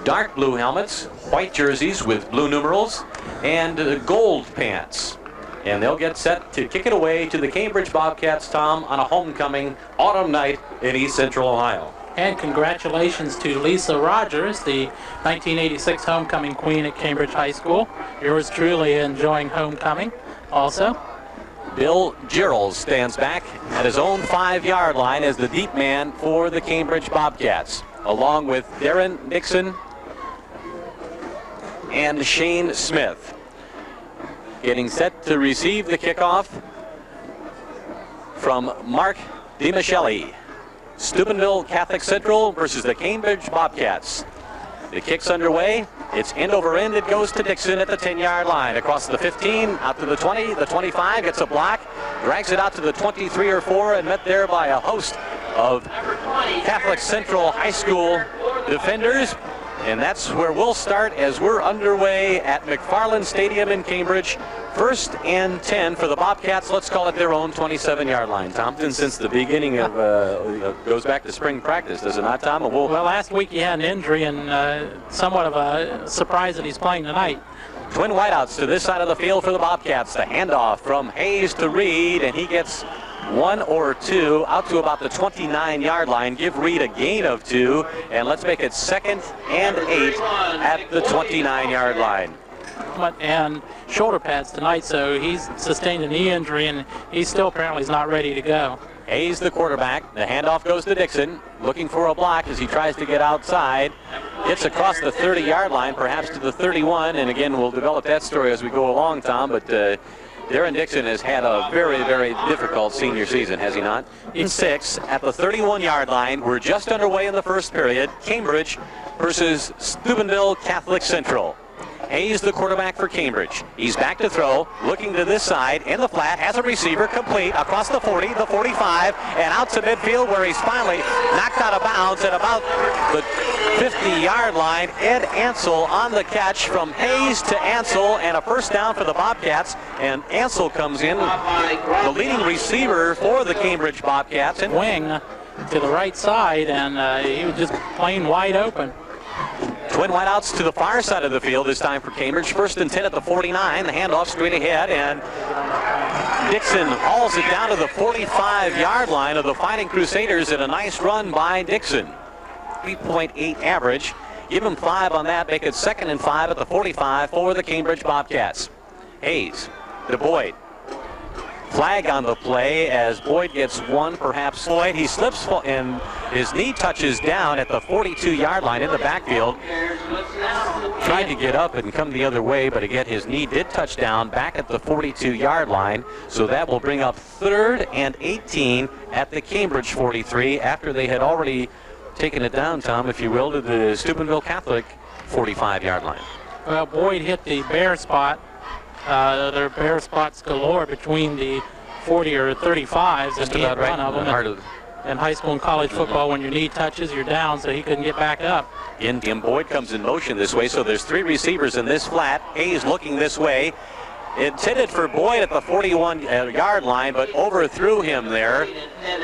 dark blue helmets, white jerseys with blue numerals, and gold pants. And they'll get set to kick it away to the Cambridge Bobcats, Tom, on a homecoming autumn night in East Central Ohio. And congratulations to Lisa Rogers, the 1986 homecoming queen at Cambridge High School. Yours truly enjoying homecoming also. Bill Girrells stands back at his own 5-yard line as the deep man for the Cambridge Bobcats, along with Darren Nixon and Shane Smith. Getting set to receive the kickoff from Mark DiMichele. Steubenville Catholic Central versus the Cambridge Bobcats. The kick's underway. It's end over end. It goes to Dixon at the 10-yard line. Across the 15, out to the 20, the 25, gets a block, drags it out to the 23 or 4, and met there by a host of Catholic Central High School defenders. And that's where we'll start as we're underway at McFarland Stadium in Cambridge. 1st and 10 for the Bobcats. Let's call it their own 27-yard line, Tom. Since the beginning of, goes back to spring practice, does it not, Tom? Well, last week he had an injury and somewhat of a surprise that he's playing tonight. Twin wideouts to this side of the field for the Bobcats. The handoff from Hayes to Reed, and he gets 1 or 2 out to about the 29-yard line. Give Reed a gain of 2, and let's make it 2nd and 8 at the 29-yard line. And shoulder pads tonight, so he's sustained a knee injury, and he still apparently is not ready to go. Hayes, the quarterback. The handoff goes to Dixon, looking for a block as he tries to get outside. Gets across the 30-yard line, perhaps to the 31, and again, we'll develop that story as we go along, Tom, but Darren Dixon has had a very, very difficult senior season, has he not? In 6 at the 31-yard line. We're just underway in the first period. Cambridge versus Steubenville Catholic Central. Hayes, the quarterback for Cambridge. He's back to throw, looking to this side, in the flat, has a receiver complete across the 40, the 45, and out to midfield where he's finally knocked out of bounds at about the 50-yard line. Ed Ansel on the catch from Hayes to Ansel, and a first down for the Bobcats. And Ansel comes in, the leading receiver for the Cambridge Bobcats. And wing to the right side, and he was just plain wide open. Twin wideouts to the far side of the field this time for Cambridge. 1st and 10 at the 49. The handoff straight ahead, and Dixon hauls it down to the 45-yard line of the Fighting Crusaders, and a nice run by Dixon. 3.8 average. Give him 5 on that. Make it 2nd and 5 at the 45 for the Cambridge Bobcats. Hayes to Boyd. Flag on the play as Boyd gets 1, perhaps. Boyd, he slips and his knee touches down at the 42-yard line in the backfield. Tried to get up and come the other way, but again, his knee did touch down back at the 42-yard line. So that will bring up 3rd and 18 at the Cambridge 43 after they had already taken it down, Tom, if you will, to the Steubenville Catholic 45-yard line. Well, Boyd hit the bare spot. There are bare spots galore between the 40 or 35s. Just about right. In high school and college football, when your knee touches, you're down, so he couldn't get back up. Tim Boyd comes in motion this way, so there's 3 receivers in this flat. Hayes looking this way. Intended for Boyd at the 41-yard line, but overthrew him there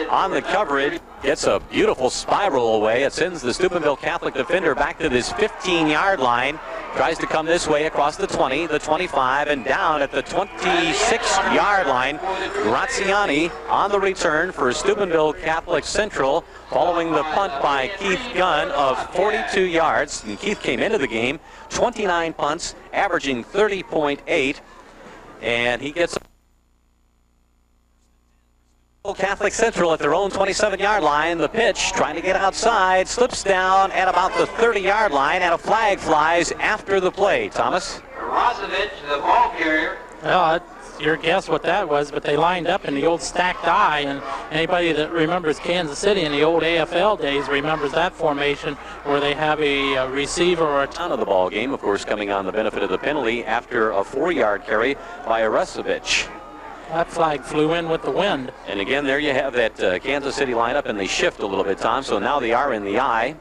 on the coverage. Gets a beautiful spiral away. It sends the Steubenville Catholic defender back to this 15-yard line. Tries to come this way across the 20, the 25, and down at the 26-yard line. Graziani on the return for Steubenville Catholic Central, following the punt by Keith Gunn of 42 yards. And Keith came into the game, 29 punts, averaging 30.8. And he gets Catholic Central at their own 27-yard line. The pitch, trying to get outside, slips down at about the 30-yard line, and a flag flies after the play. Thomas? Rosevich, the ball carrier. Well, it's your guess what that was, but they lined up in the old stacked I, and anybody that remembers Kansas City in the old AFL days remembers that formation where they have a receiver or a ton of the ball game, of course, coming on the benefit of the penalty after a 4-yard carry by Rosevich. That flag flew in with the wind. And again, there you have that Kansas City lineup, and they shift a little bit, Tom, so now they are in the I.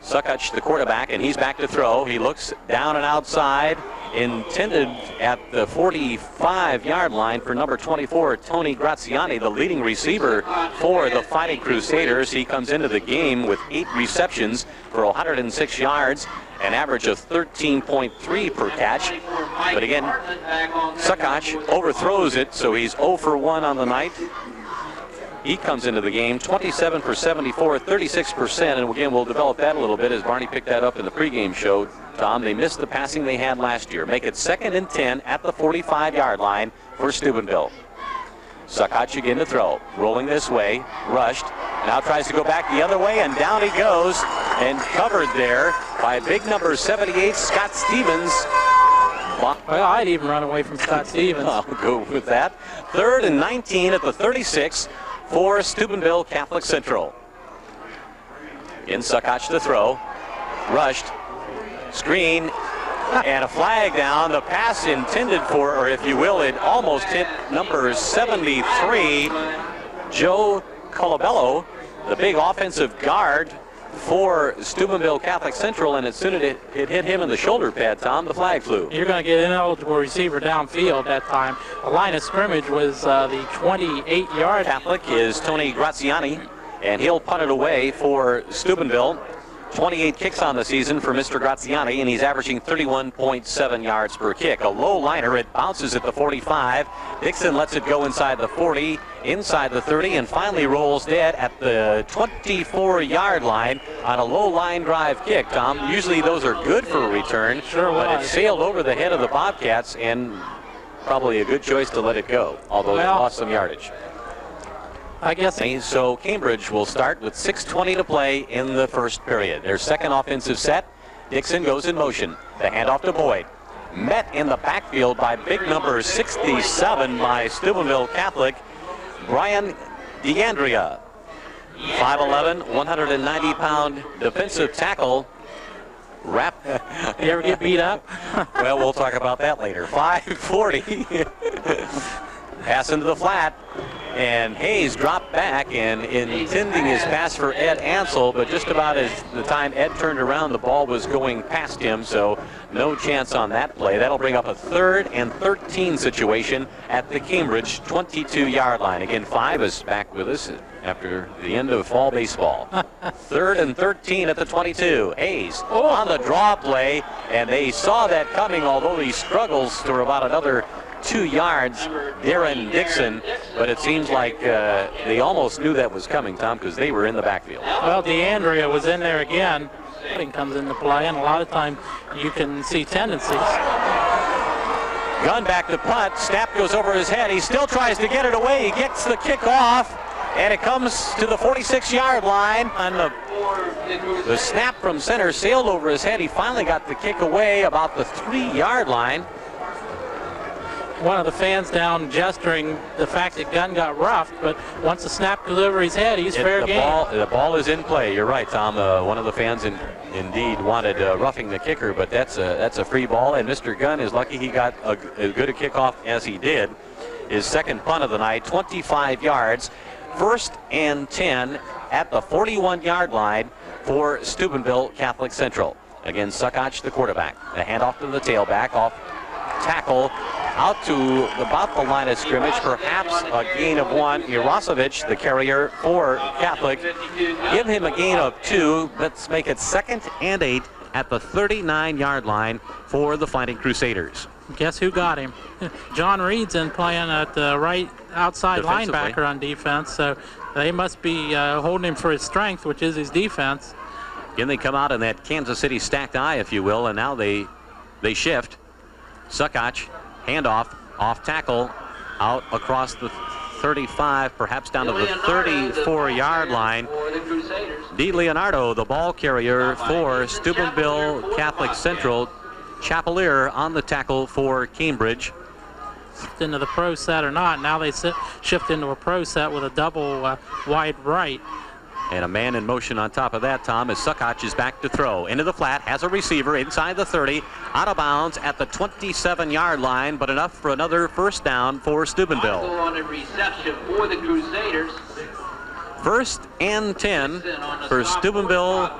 Suckach, the quarterback, and he's back to throw. He looks down and outside, intended at the 45-yard line for number 24, Tony Graziani, the leading receiver for the Fighting Crusaders. He comes into the game with 8 receptions for 106 yards, an average of 13.3 per catch. But again, Suckach overthrows it, so he's 0 for 1 on the night. He comes into the game 27 for 74, 36%, and again, we'll develop that a little bit as Barney picked that up in the pregame show. Tom, they missed the passing they had last year. Make it 2nd and 10 at the 45-yard line for Steubenville. Suckach again to throw. Rolling this way, rushed. Now tries to go back the other way, and down he goes, and covered there by big number 78, Scott Stevens. Well, I'd even run away from Scott Stevens. I'll go with that. 3rd and 19 at the 36 for Steubenville Catholic Central. In Suckach to throw. Rushed. Screen. And a flag down. The pass intended for, or if you will, it almost hit number 73, Joe Colabello, the big offensive guard for Steubenville Catholic Central, and as soon as it hit him in the shoulder pad, Tom, the flag flew. You're going to get an ineligible receiver downfield that time. The line of scrimmage was the 28-yard. Catholic is Tony Graziani, and he'll punt it away for Steubenville. 28 kicks on the season for Mr. Graziani, and he's averaging 31.7 yards per kick. A low liner, it bounces at the 45. Dixon lets it go inside the 40, inside the 30, and finally rolls dead at the 24-yard line on a low line drive kick, Tom. Usually those are good for a return, but it sailed over the head of the Bobcats, and probably a good choice to let it go, although it lost some yardage. I guess. So Cambridge will start with 6:20 to play in the first period. Their second offensive set. Dixon goes in motion. The handoff to Boyd. Met in the backfield by big number 67 by Steubenville Catholic, Brian DeAndrea. 5'11", 190-pound defensive tackle. You ever get beat up? Well, we'll talk about that later. 5:40. Pass into the flat. And Hayes dropped back and intending his pass for Ed Ansel, but just about as the time Ed turned around, the ball was going past him, so no chance on that play. That'll bring up a 3rd and 13 situation at the Cambridge 22-yard line. Again, 5 is back with us after the end of fall baseball. 3rd and 13 at the 22. Hayes on the draw play, and they saw that coming, although he struggles for about another 2 yards, Darren Dixon, but it seems like they almost knew that was coming, Tom, because they were in the backfield. Well, DeAndrea was in there again. Comes into play, and a lot of time you can see tendencies. Gun back to punt. Snap goes over his head. He still tries to get it away. He gets the kick off, and it comes to the 46-yard line. And the snap from center sailed over his head. He finally got the kick away about the 3-yard line. One of the fans down gesturing the fact that Gunn got roughed, but once the snap goes over his head, he's fair game. The ball is in play. You're right, Tom. One of the fans indeed wanted roughing the kicker, but that's a free ball, and Mr. Gunn is lucky he got as good a kickoff as he did. His second punt of the night, 25 yards. 1st and 10 at the 41-yard line for Steubenville Catholic Central. Again, Suckach, the quarterback. The handoff to the tailback, off tackle, out to about the line of scrimmage, perhaps a gain of 1. Irasovich, the carrier for Catholic, give him a gain of 2. Let's make it 2nd and 8 at the 39-yard line for the Fighting Crusaders. Guess who got him? John Reed's in playing at the right outside linebacker on defense, so they must be holding him for his strength, which is his defense. Again, they come out in that Kansas City stacked eye, if you will, and now they shift. Suckach, handoff, off tackle, out across the 35, perhaps down to the 34-yard line. D. Leonardo, the ball carrier for Steubenville Catholic Central. Chapelier on the tackle for Cambridge. Into the pro set or not, now they shift into a pro set with a double wide right. And a man in motion on top of that, Tom, as Suckach is back to throw. Into the flat, has a receiver inside the 30, out of bounds at the 27-yard line, but enough for another first down for Steubenville. On a reception for the Crusaders. 1st and 10 for Steubenville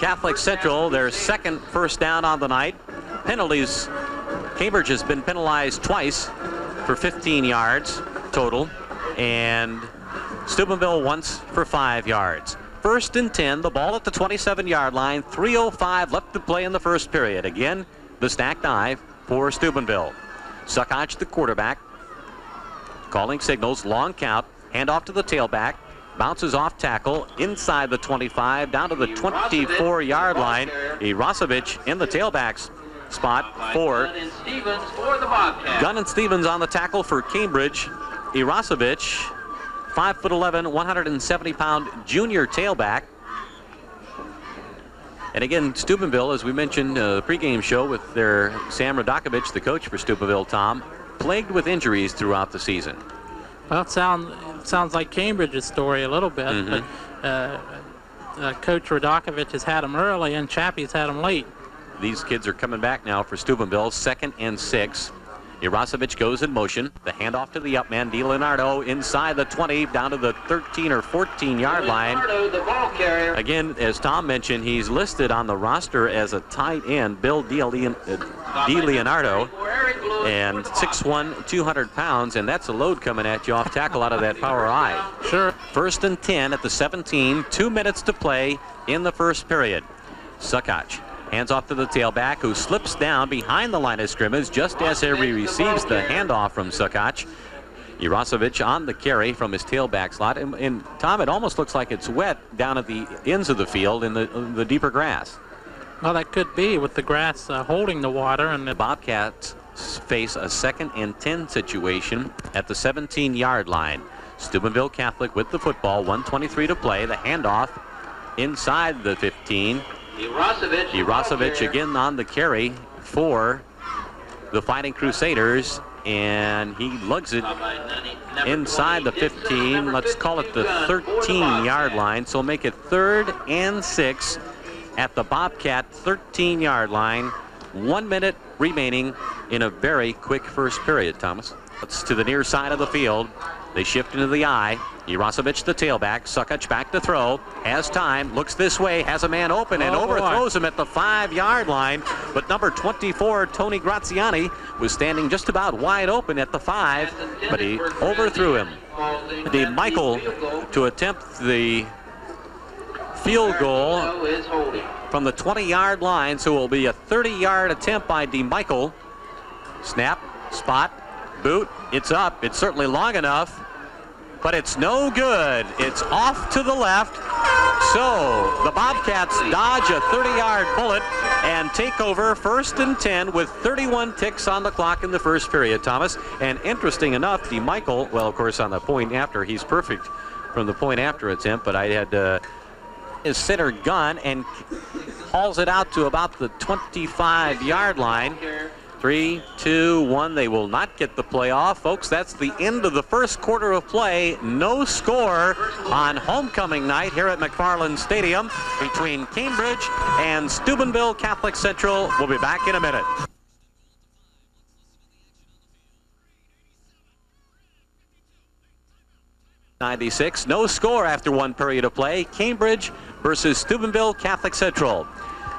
Catholic Central, their second first down on the night. Penalties. Cambridge has been penalized twice for 15 yards total, and Steubenville once for 5 yards. 1st and 10, the ball at the 27-yard line. 3:05 left to play in the first period. Again, the stacked dive for Steubenville. Suckach, the quarterback, calling signals, long count, handoff to the tailback, bounces off tackle, inside the 25, down to the 24-yard line. Irasovich in the tailback's spot for Gunn and Stevens on the tackle for Cambridge. Irasovich, 5'11", 170-pound junior tailback. And again, Steubenville, as we mentioned, the pregame show with their Sam Radakovich, the coach for Steubenville, Tom, plagued with injuries throughout the season. Well, it sounds like Cambridge's story a little bit, but Coach Radakovich has had them early and Chappie's had them late. These kids are coming back now for Steubenville, 2nd and 6. Irasovich goes in motion. The handoff to the up man, DiLeonardo, inside the 20, down to the 13 or 14-yard line. Again, as Tom mentioned, he's listed on the roster as a tight end, Bill DiLeonardo, and 6'1", 200 pounds, and that's a load coming at you off tackle out of that power eye. Sure. 1st and 10 at the 17, 2 minutes to play in the first period. Suckach hands off to the tailback, who slips down behind the line of scrimmage just as he receives the handoff from Suckach. Irasovich on the carry from his tailback slot. And Tom, it almost looks like it's wet down at the ends of the field in the deeper grass. Well, that could be with the grass holding the water. And the Bobcats face a 2nd and 10 situation at the 17-yard line. Steubenville Catholic with the football, 1:23 to play. The handoff inside the 15. Irasovich again on the carry for the Fighting Crusaders, and he lugs it inside the 15. Let's call it the 13-yard line, so make it 3rd and 6 at the Bobcat 13-yard line. 1 minute remaining in a very quick first period, Thomas. It's to the near side of the field. They shift into the eye. Irasovich, the tailback. Suckach back to throw. Has time. Looks this way. Has a man open and overthrows him at the 5-yard line. But number 24, Tony Graziani, was standing just about wide open at the 5, but he overthrew him. DeMichael to attempt the field goal from the 20-yard line, so it will be a 30-yard attempt by DeMichael. Snap, spot, boot. It's up. It's certainly long enough, but it's no good. It's off to the left. So the Bobcats dodge a 30-yard bullet and take over 1st and 10 with 31 ticks on the clock in the first period, Thomas. And interesting enough, DeMichael, well, of course, on the point after, he's perfect from the point after attempt, but I had his center gun and hauls it out to about the 25-yard line. 3, 2, 1. They will not get the play off. Folks, that's the end of the first quarter of play. No score on homecoming night here at McFarland Stadium between Cambridge and Steubenville Catholic Central. We'll be back in a minute. .96. No score after 1 period of play. Cambridge versus Steubenville Catholic Central.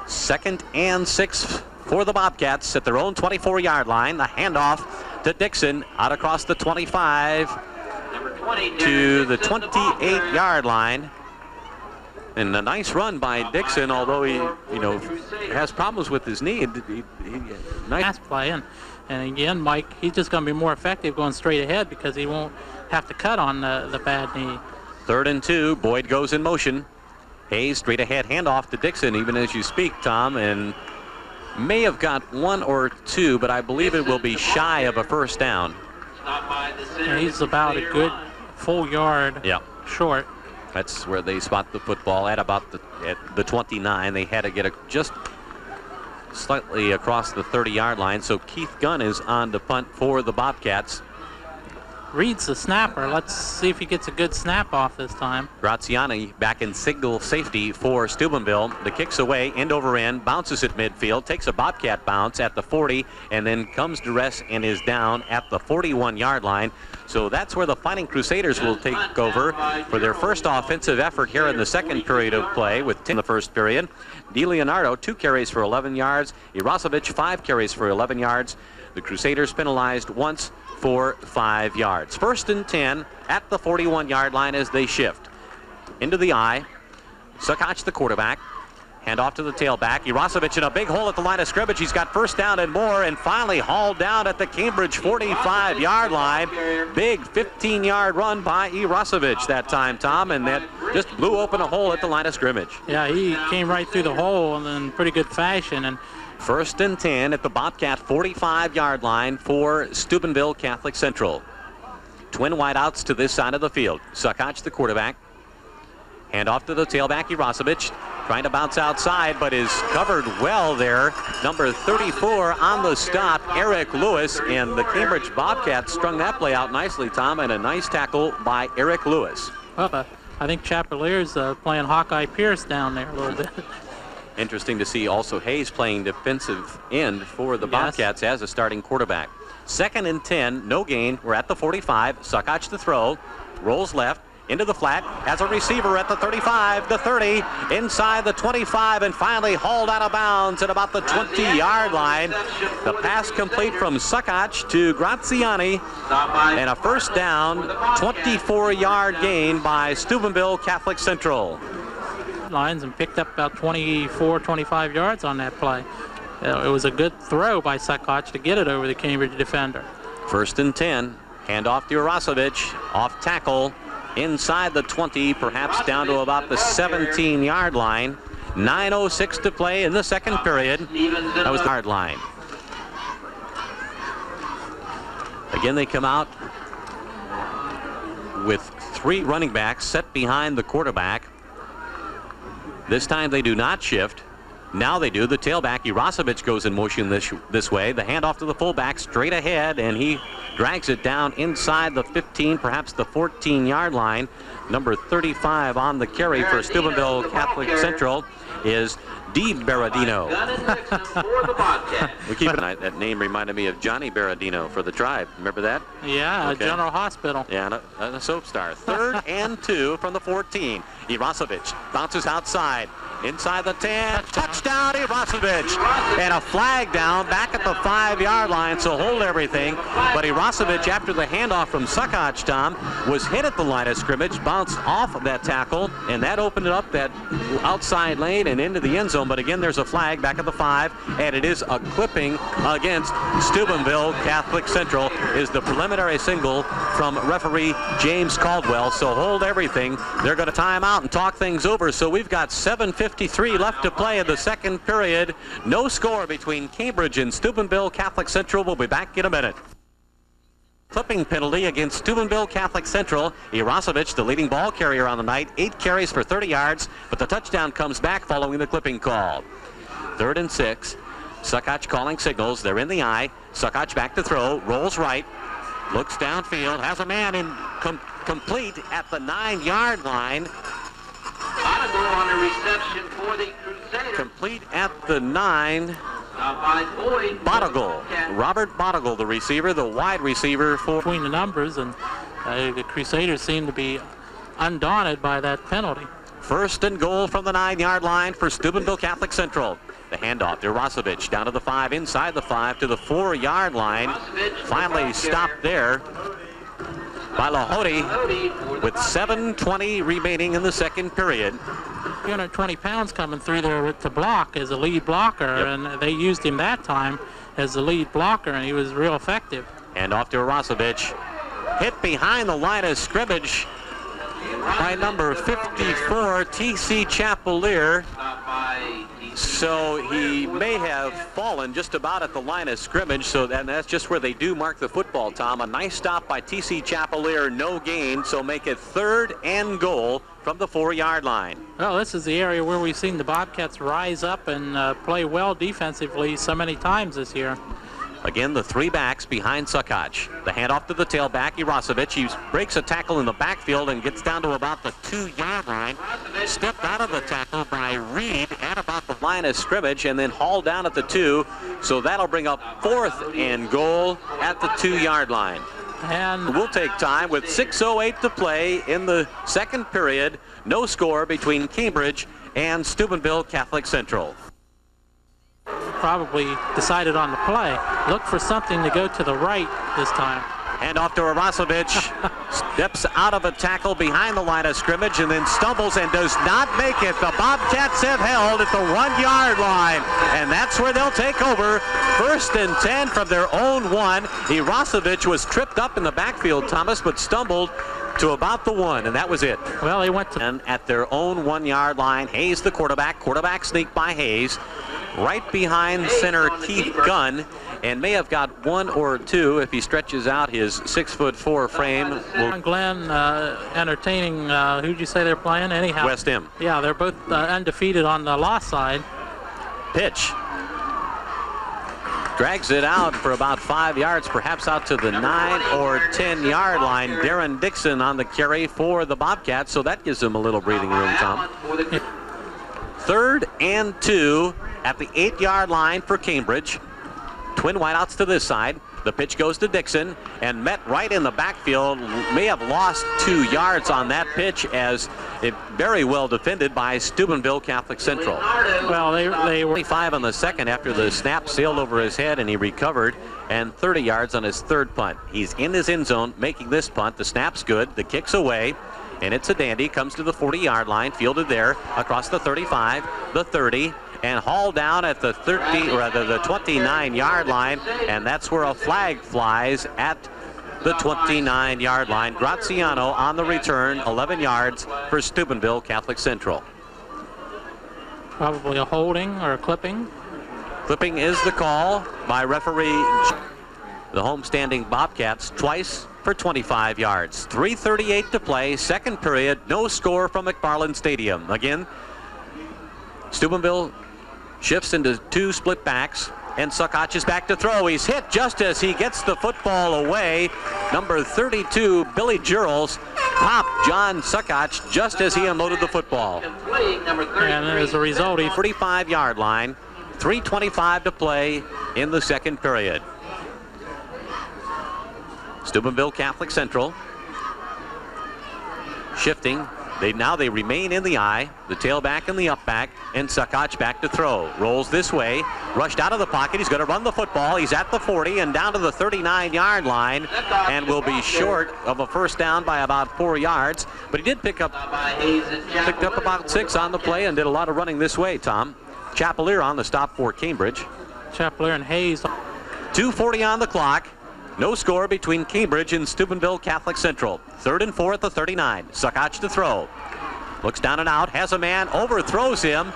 2nd and 6 for the Bobcats at their own 24-yard line. The handoff to Dixon out across the 25 to the 28-yard line. And a nice run by Dixon, although he, has problems with his knee. Nice play, and again, Mike, he's just going to be more effective going straight ahead because he won't have to cut on the bad knee. 3rd and 2. Boyd goes in motion. Hayes straight ahead, handoff to Dixon, even as you speak, Tom, and may have got 1 or 2, but I believe it will be shy of a first down. And he's about a good full yard short. That's where they spot the football at about the 29. They had to get just slightly across the 30-yard line, so Keith Gunn is on to punt for the Bobcats. Reads the snapper. Let's see if he gets a good snap off this time. Graziani back in single safety for Steubenville. The kick's away, end over end, bounces at midfield, takes a Bobcat bounce at the 40, and then comes to rest and is down at the 41-yard line. So that's where the Fighting Crusaders will take over for their first offensive effort here in the second period of play with 10 in the first period. DeLeonardo, 2 carries for 11 yards. Irasovic, 5 carries for 11 yards. The Crusaders penalized once for 5 yards. First and 10 at the 41-yard line as they shift. Into the eye. Sukoc, the quarterback. Hand off to the tailback. Irasovic in a big hole at the line of scrimmage. He's got first down and more, and finally hauled down at the Cambridge 45-yard line. Big 15-yard run by Irasovic that time, Tom, and that just blew open a hole at the line of scrimmage. Yeah, he came right through the hole and in pretty good fashion. And first and 10 at the Bobcat 45-yard line for Steubenville Catholic Central. Twin wideouts to this side of the field. Sukoc, the quarterback. Hand off to the tailback, Irasovic, trying to bounce outside, but is covered well there. Number 34 on the stop, Eric Lewis, and the Cambridge Bobcats strung that play out nicely, Tom, and a nice tackle by Eric Lewis. Well, I think Chappellier's playing Hawkeye Pierce down there a little bit. Interesting to see also Hayes playing defensive end for the Bobcats as a starting quarterback. Second and 10, no gain. We're at the 45. Sukoc to throw, rolls left. Into the flat, has a receiver at the 35, the 30, inside the 25, and finally hauled out of bounds at about the 20-yard line. The pass complete from Sukoc to Graziani, and a first down, 24-yard gain by Steubenville Catholic Central. Lines and picked up about 24, 25 yards on that play. It was a good throw by Sukoc to get it over the Cambridge defender. First and 10, hand off to Irasovic, off tackle. Inside the 20, perhaps down to about the 17-yard line. 9:06 to play in the second period. That was the yard line. Again, they come out with 3 running backs set behind the quarterback. This time they do not shift. Now they do. The tailback, Irasovic, goes in motion this way. The handoff to the fullback straight ahead, and he drags it down inside the 15, perhaps the 14-yard line. Number 35 on the carry for Steubenville Catholic Central is D. Berardino. We keep that name reminded me of Johnny Berardino for the Tribe. Remember that? Yeah, okay. General Hospital. Yeah, and a soap star. Third and 2 from the 14. Irasovic bounces outside. Inside the 10, touchdown Irasovic, and a flag down back at the 5-yard line, so hold everything. But Irasovic, after the handoff from Sukoc, Tom, was hit at the line of scrimmage, bounced off of that tackle, and that opened it up that outside lane and into the end zone. But again, there's a flag back at the 5, and it is a clipping against Steubenville Catholic Central, is the preliminary signal from referee James Caldwell. So hold everything. They're going to time out and talk things over. So we've got 7:53 left to play in the second period. No score between Cambridge and Steubenville Catholic Central. We'll be back in a minute. Clipping penalty against Steubenville Catholic Central. Irasovic, the leading ball carrier on the night, 8 carries for 30 yards, but the touchdown comes back following the clipping call. 3rd and 6. Sukoc calling signals. They're in the eye. Sukoc back to throw. Rolls right. Looks downfield. Has a man in complete at the 9-yard line. On a reception for the Crusaders. Complete at the 9. Bottigal. Robert Bottigal, the receiver, the wide receiver for. Between the numbers, and the Crusaders seem to be undaunted by that penalty. First and goal from the 9-yard line for Steubenville Catholic Central. The handoff to Irasovic, down to the 5, inside the 5 to the 4-yard line. Finally stopped there by Lahode with 7:20 remaining in the second period. 320 pounds coming through there to block as a lead blocker, and they used him that time as the lead blocker, and he was real effective. And off to Irasovic. Hit behind the line of scrimmage by number 54, T.C. Chapelier. So he may have fallen just about at the line of scrimmage, so that's just where they do mark the football, Tom. A nice stop by T.C. Chapelier, no gain, so make it 3rd and goal from the 4-yard line. Well, this is the area where we've seen the Bobcats rise up and play well defensively so many times this year. Again, the 3 backs behind Sukoc. The handoff to the tailback, Irasovic. He breaks a tackle in the backfield and gets down to about the 2-yard line. Stepped out of the tackle by Reed at about the line of scrimmage and then hauled down at the 2. So that'll bring up 4th and goal at the 2-yard line. And we'll take time with 6:08 to play in the second period. No score between Cambridge and Steubenville Catholic Central. probably decided on the play. Look for something to go to the right this time. Hand off to Arasovic. Steps out of a tackle behind the line of scrimmage and then stumbles and does not make it. The Bobcats have held at the 1-yard line, and that's where they'll take over. 1st and 10 from their own 1. Arasovic was tripped up in the backfield, Thomas, but stumbled to about the 1, and that was it. Well, they went to... And at their own 1-yard line, Hayes the quarterback. Quarterback sneak by Hayes. Right behind center Keith Gunn, and may have got 1 or 2 if he stretches out his 6'4" frame. Glenn entertaining, who'd you say they're playing? Anyhow. West End. Yeah, they're both undefeated on the loss side. Pitch. Drags it out for about 5 yards, perhaps out to the 9 or 10-yard line. Darren Dixon on the carry for the Bobcats, so that gives them a little breathing room, Tom. 3rd and 2 at the 8-yard line for Cambridge. Twin wideouts to this side. The pitch goes to Dixon and met right in the backfield. May have lost 2 yards on that pitch, as it very well defended by Steubenville Catholic Central. Well, they were 25 on the second after the snap sailed over his head and he recovered, and 30 yards on his 3rd punt. He's in his end zone making this punt. The snap's good. The kick's away. And it's a dandy. Comes to the 40-yard line, fielded there across the 35, the 30, and hauled down at the 29-yard line, and that's where a flag flies at the 29-yard line. Graziano on the return, 11 yards for Steubenville Catholic Central. probably a holding or a clipping. Clipping is the call by referee. The homestanding Bobcats twice for 25 yards. 3:38 to play, second period, no score from McFarland Stadium. Again, Steubenville shifts into 2 split backs, and Suckach is back to throw. He's hit just as he gets the football away. Number 32, Billy Girls, popped John Suckach just as he unloaded the football. And as a result, he 45-yard line, 3:25 to play in the second period. Steubenville Catholic Central shifting. They remain in the I, the tailback and the up back, and Suckach back to throw. Rolls this way, rushed out of the pocket. He's going to run the football. He's at the 40 and down to the 39-yard line, and will be short of a first down by about 4 yards. But he did picked up about 6 on the play and did a lot of running this way, Tom. Chapelier on the stop for Cambridge. Chapelier and Hayes. 2:40 on the clock. No score between Cambridge and Steubenville Catholic Central. 3rd and 4 at the 39. Suckach to throw. Looks down and out, has a man, overthrows him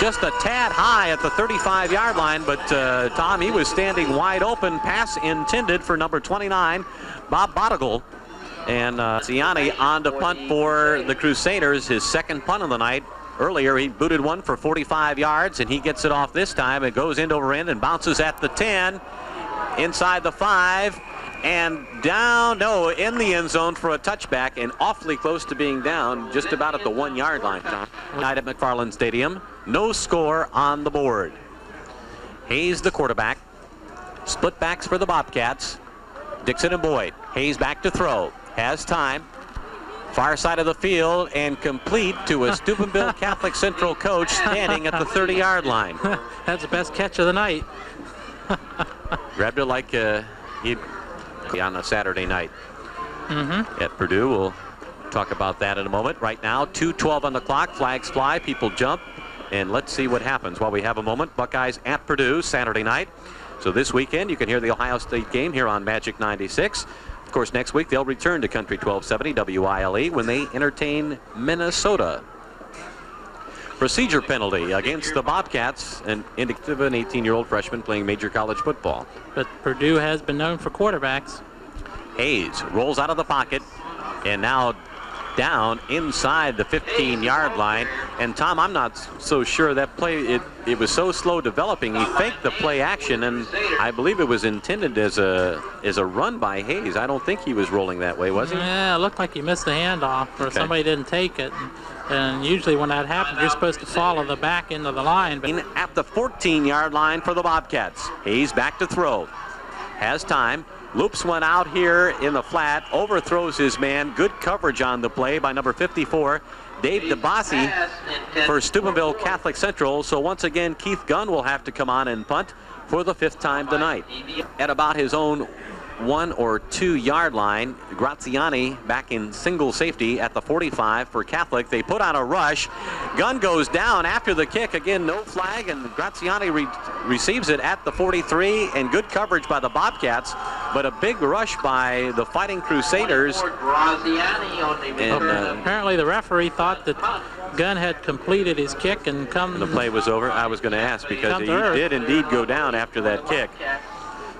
just a tad high at the 35-yard line, but Tom, he was standing wide open. Pass intended for number 29, Bob Bodigal. And Ciani on to punt for the Crusaders, his second punt of the night. Earlier, he booted one for 45 yards, and he gets it off this time. It goes end over end and bounces at the 10. Inside the 5 and down, in the end zone for a touchback, and awfully close to being down, just about at the 1-yard line, Tom. Night at McFarland Stadium, no score on the board. Hayes the quarterback. Split backs for the Bobcats. Dixon and Boyd. Hayes back to throw. Has time. Far side of the field and complete to a Steubenville Catholic Central coach standing at the 30-yard line. That's the best catch of the night. Grabbed it like he'd on a Saturday night at Purdue. We'll talk about that in a moment. Right now, 2:12 on the clock. Flags fly, people jump, and let's see what happens while we have a moment. Buckeyes at Purdue Saturday night. So this weekend, you can hear the Ohio State game here on Magic 96. Of course, next week they'll return to Country 1270 WILE when they entertain Minnesota. Procedure penalty against the Bobcats, an 18-year-old freshman playing major college football. But Purdue has been known for quarterbacks. Hayes rolls out of the pocket and now down inside the 15-yard line. And Tom, I'm not so sure that play, it was so slow developing. He faked the play action, and I believe it was intended as a run by Hayes. I don't think he was rolling that way, was he? Yeah, it looked like he missed the handoff, or somebody didn't take it. And usually when that happens, you're supposed to follow the back end of the line. But at the 14-yard line for the Bobcats. Hayes back to throw. Has time. Loops one out here in the flat, overthrows his man. Good coverage on the play by number 54, Dave DeBassi for Steubenville Catholic Central. So once again, Keith Gunn will have to come on and punt for the 5th time tonight. At about his own 1 or 2 yard line, Graziani back in single safety at the 45 for Catholic. They put on a rush. Gunn goes down after the kick. Again, no flag, and Graziani receives it at the 43, and good coverage by the Bobcats, but a big rush by the Fighting Crusaders. And apparently the referee thought that Gunn had completed his kick and come. And the play was over. I was going to ask, because he did indeed go down after that kick.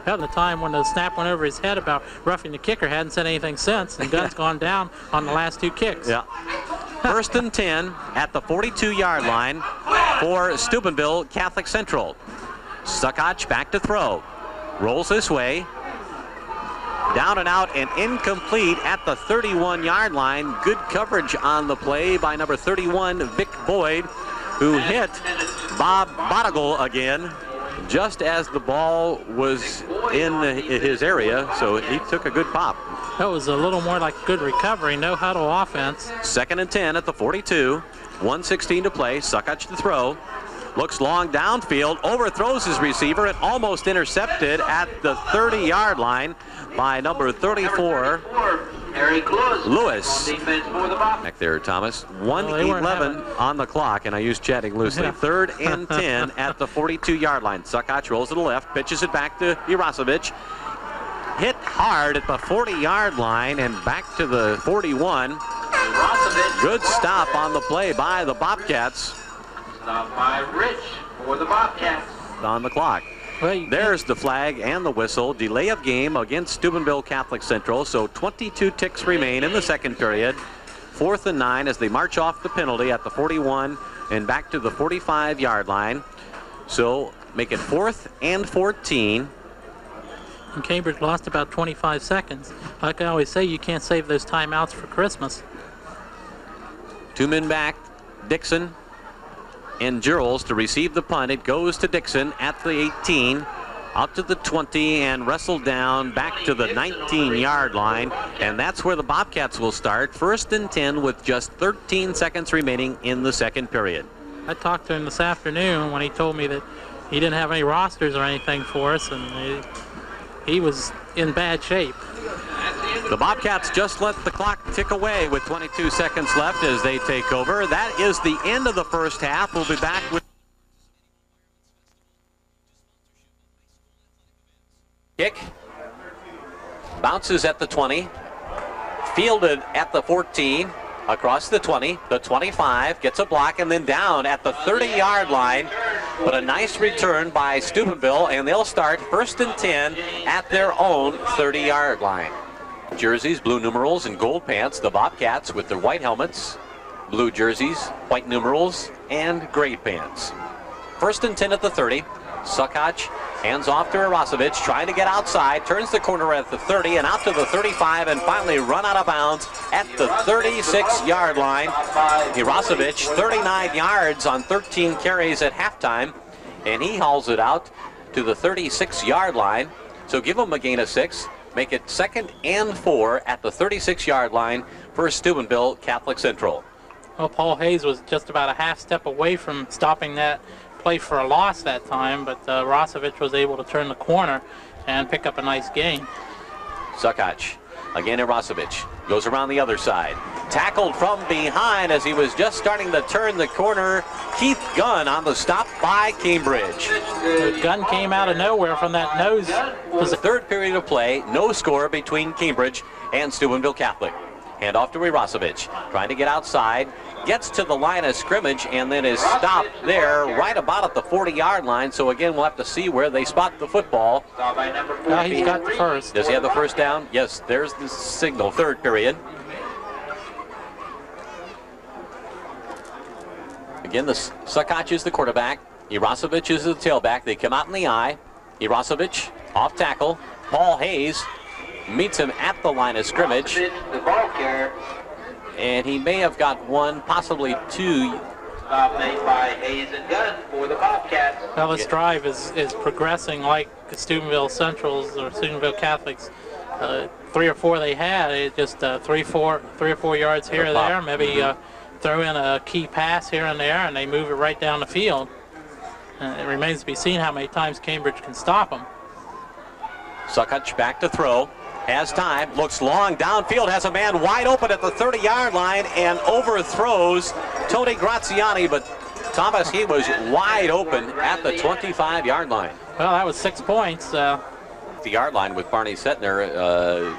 At the time when the snap went over his head about roughing the kicker, hadn't said anything since, and Gunn's gone down on the last 2 kicks. Yeah. 1st and 10 at the 42-yard line for Steubenville Catholic Central. Suckach back to throw. Rolls this way. Down and out and incomplete at the 31-yard line. Good coverage on the play by number 31, Vic Boyd, who hit Bob Bodigal again just as the ball was in his area, so he took a good pop. That was a little more like good recovery, no huddle offense. 2nd and 10 at the 42, 1:16 to play. Suckach to throw. Looks long downfield, overthrows his receiver, and almost intercepted at the 30-yard line by number 34, Lewis. Back there, Thomas. 1:11 on the clock, and I use chatting loosely. 3rd and 10 at the 42-yard line. Suckach rolls to the left, pitches it back to Jurasovich. Hit hard at the 40-yard line and back to the 41. Good stop on the play by the Bobcats. Stop by Rich for the Bobcats. On the clock. Well, there's the flag and the whistle. Delay of game against Steubenville Catholic Central. So 22 ticks remain in the 2nd period. 4th and 9 as they march off the penalty at the 41 and back to the 45-yard line. So make it 4th and 14. And Cambridge lost about 25 seconds. Like I always say, you can't save those timeouts for Christmas. 2 men back. Dixon and Jules to receive the punt. It goes to Dixon at the 18, out to the 20, and wrestled down back to the 19-yard line. And that's where the Bobcats will start. 1st and 10 with just 13 seconds remaining in the 2nd period. I talked to him this afternoon when he told me that he didn't have any rosters or anything for us, and he was in bad shape. The Bobcats just let the clock tick away with 22 seconds left as they take over. That is the end of the 1st half. We'll be back with kick. Bounces at the 20. Fielded at the 14. Across the 20. The 25. Gets a block and then down at the 30-yard line. But a nice return by Steubenville, and they'll start 1st and 10 at their own 30-yard line. Jerseys, blue numerals, and gold pants. The Bobcats with their white helmets, blue jerseys, white numerals, and gray pants. 1st and 10 at the 30. Suckach hands off to Jurasovich, trying to get outside, turns the corner at the 30 and out to the 35, and finally run out of bounds at the 36-yard line. Jurasovich, 39 yards on 13 carries at halftime, and he hauls it out to the 36-yard line. So give him a gain of 6. Make it 2nd and 4 at the 36-yard line for Steubenville Catholic Central. Well, Paul Hayes was just about a half step away from stopping that play for a loss that time, but Jurasovich was able to turn the corner and pick up a nice gain. Suckach, again Jurasovich, goes around the other side. Tackled from behind as he was just starting to turn the corner. Keith Gunn on the stop by Cambridge. The Gunn came out of nowhere from that nose. The 3rd period of play, no score between Cambridge and Steubenville Catholic. Hand off to Jurasovich, trying to get outside. Gets to the line of scrimmage and then is stopped there right about at the 40-yard line. So again, we'll have to see where they spot the football. He's got the first. Does he have the first down? Yes, there's the signal. 3rd period. Again, the Suckach is the quarterback. Jurasovich is the tailback. They come out in the I. Jurasovich off tackle. Paul Hayes meets him at the line of scrimmage. The ball carrier. And he may have got 1, possibly 2. Stop made by Hayes and Gunn for the Bobcats. Well, this drive is progressing like Steubenville Central's or Steubenville Catholics, 3 or 4 they had, it just 3 or 4 yards here or there, maybe throw in a key pass here and there, and they move it right down the field. It remains to be seen how many times Cambridge can stop them. Suckach back to throw. Has time, looks long downfield, has a man wide open at the 30-yard line and overthrows Tony Graziani, but Thomas, he was wide open at the 25-yard line. Well, that was 6 points. The yard line with Barney Settner.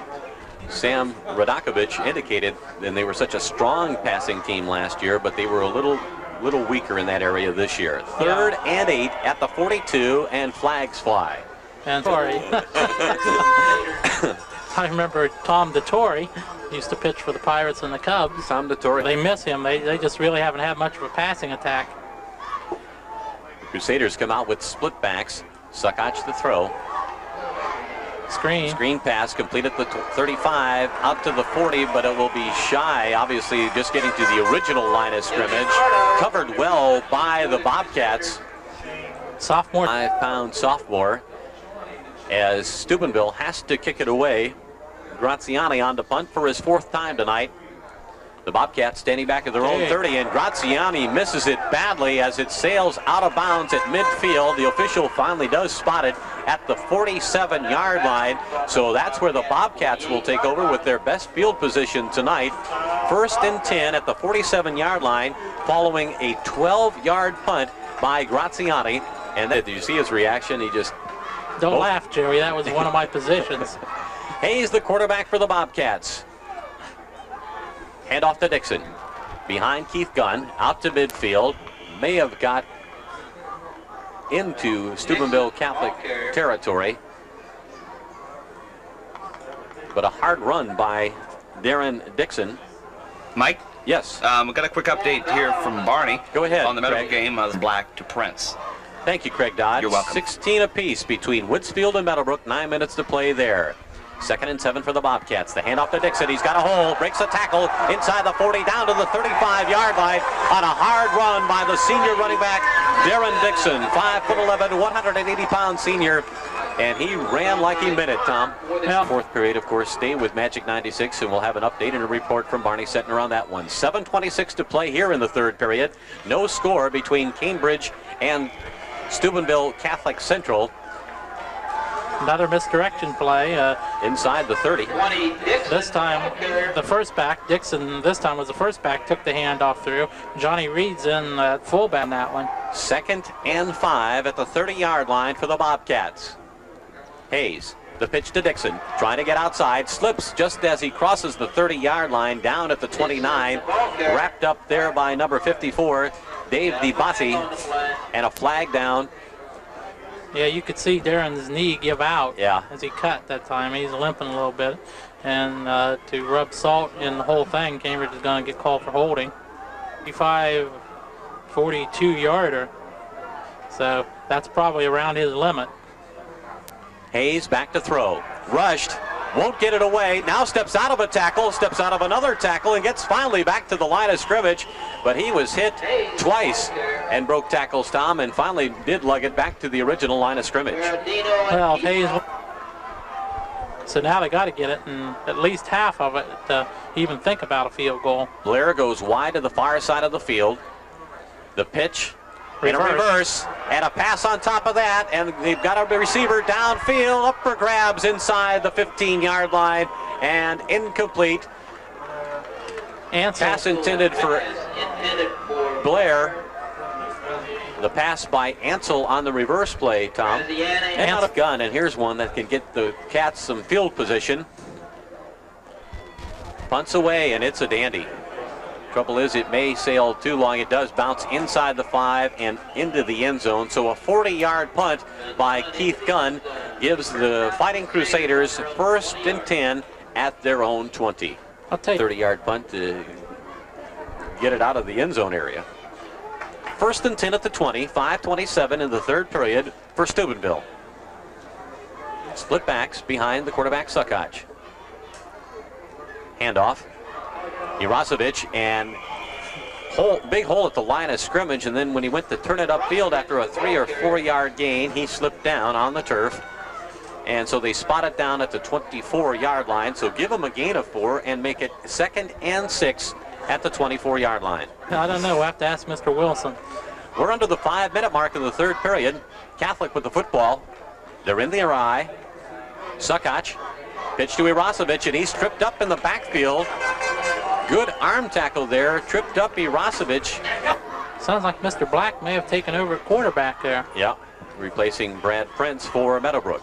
Sam Radakovich indicated, and they were such a strong passing team last year, but they were a little weaker in that area this year. 3rd and 8 at the 42, and flags fly. And sorry. I remember Tom DeTore used to pitch for the Pirates and the Cubs. Tom DeTore. They miss him. They just really haven't had much of a passing attack. Crusaders come out with split backs. Suckach the throw. Screen pass complete at the 35, out to the 40, but it will be shy. Obviously, just getting to the original line of scrimmage. Covered well by the Bobcats. Sophomore. 5-pound sophomore. As Steubenville has to kick it away. Graziani on to punt for his 4th time tonight. The Bobcats standing back at their own 30, and Graziani misses it badly as it sails out of bounds at midfield. The official finally does spot it at the 47-yard line, so that's where the Bobcats will take over with their best field position tonight. 1st and 10 at the 47-yard line following a 12-yard punt by Graziani. And did you see his reaction? He just... Don't laugh, Jerry. That was one of my positions. Hayes, the quarterback for the Bobcats. Hand off to Dixon. Behind Keith Gunn, out to midfield. May have got into Steubenville Catholic territory. But a hard run by Darren Dixon. Mike? Yes. We've got a quick update here from Barney. Go ahead, on the medical Craig. game of Black to Prince. Thank you, Craig Dodge. You're welcome. 16 apiece between Woodsfield and Meadowbrook. 9 minutes to play there. 2nd and 7 for the Bobcats. The handoff to Dixon. He's got a hole. Breaks a tackle inside the 40 down to the 35-yard line on a hard run by the senior running back, Darren Dixon. 5'11", 180-pound senior. And he ran like he meant it, Tom. Yeah. 4th period, of course, stay with Magic 96, and we'll have an update and a report from Barney Settner on that one. 7:26 to play here in the 3rd period. No score between Cambridge and Steubenville Catholic Central. Another misdirection play. Inside the 30. This time, the first back, Dixon, this time was the first back, took the handoff through. Johnny Reed's in fullback on that one. 2nd and 5 at the 30-yard line for the Bobcats. Hayes, the pitch to Dixon, trying to get outside, slips just as he crosses the 30-yard line down at the 29, wrapped up there by number 54, Dave DiBasi, and a flag down. Yeah, you could see Darren's knee give out Yeah. as he cut that time. He's limping a little bit. And to rub salt in the whole thing, Cambridge is going to get called for holding. 45, 42-yarder. So that's probably around his limit. Hayes back to throw. Rushed. Won't get it away. Now steps out of a tackle, steps out of another tackle, and gets finally back to the line of scrimmage. But he was hit twice and broke tackles, Tom, and finally did lug it back to the original line of scrimmage. Well, Hayes. So now they got to get it, and at least half of it to even think about a field goal. Blair goes wide to the far side of the field. The pitch. And a reverse, and a pass on top of that, and they've got a receiver downfield, up for grabs inside the 15-yard line, and incomplete. Pass intended for Blair. The pass by Ansel on the reverse play, Tom. And out of gun, and here's one that can get the Cats some field position. Punts away, and it's a dandy. Trouble is, it may sail too long. It does bounce inside the 5 and into the end zone. So a 40-yard punt by Keith Gunn gives the Fighting Crusaders 1st and 10 at their own 20. I'll take 30-yard punt to get it out of the end zone area. 1st and 10 at the 20, 5:27 in the 3rd period for Steubenville. Split backs behind the quarterback Suckach. Handoff. Jurasevich, and big hole at the line of scrimmage, and then when he went to turn it upfield after a 3 or 4 yard gain, he slipped down on the turf. And so they spot it down at the 24-yard line. So give them a gain of 4 and make it 2nd and 6 at the 24-yard line. I don't know. We'll have to ask Mr. Wilson. We're under the 5-minute mark of the third period. Catholic with the football. They're in the I. Sukach. Pitch to Irasovic, and he's tripped up in the backfield. Good arm tackle there. Tripped up Irasovic. Sounds like Mr. Black may have taken over at quarterback there. Yeah, replacing Brad Prince for Meadowbrook.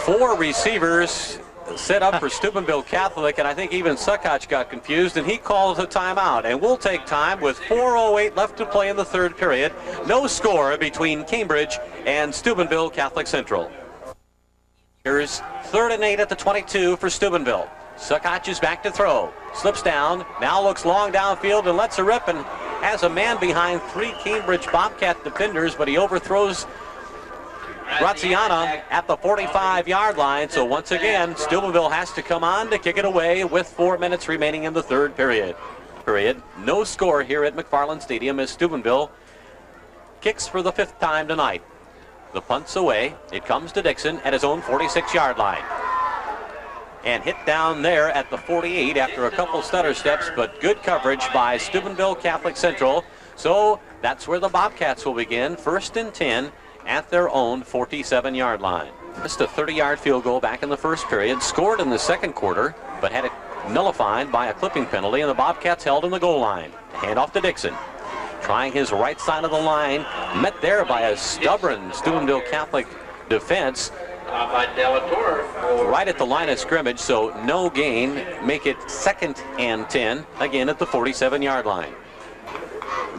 4 receivers set up for Steubenville Catholic, and I think even Sukach got confused, and he calls a timeout. And we'll take time with 4:08 left to play in the third period. No score between Cambridge and Steubenville Catholic Central. Here's 3rd and 8 at the 22 for Steubenville. Sukach is back to throw. Slips down, now looks long downfield and lets a rip and has a man behind 3 Cambridge Bobcat defenders, but he overthrows Graziana at the 45-yard line. So once again, Steubenville has to come on to kick it away with 4 minutes remaining in the third period. No score here at McFarland Stadium as Steubenville kicks for the 5th time tonight. The punt's away. It comes to Dixon at his own 46-yard line. And hit down there at the 48 after a couple stutter steps, but good coverage by Steubenville Catholic Central. So that's where the Bobcats will begin. 1st and 10 at their own 47-yard line. Missed a 30-yard field goal back in the first period. Scored in the second quarter, but had it nullified by a clipping penalty, and the Bobcats held in the goal line. Handoff to Dixon. Trying his right side of the line. Met there by a stubborn Steubenville Catholic defense. Right at the line of scrimmage, so no gain. Make it 2nd and 10, again at the 47-yard line.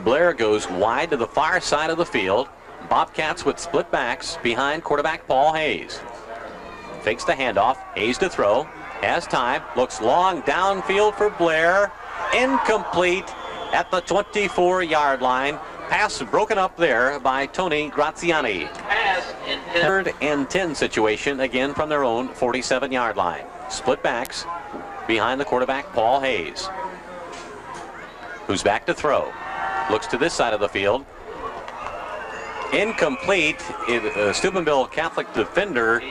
Blair goes wide to the far side of the field. Bobcats with split backs behind quarterback Paul Hayes. Fakes the handoff. Hayes to throw. Has time. Looks long downfield for Blair. Incomplete at the 24-yard line. Pass broken up there by Tony Graziani. 3rd and 10 situation, again from their own 47-yard line. Split backs behind the quarterback Paul Hayes, who's back to throw. Looks to this side of the field. Incomplete. Steubenville Catholic defender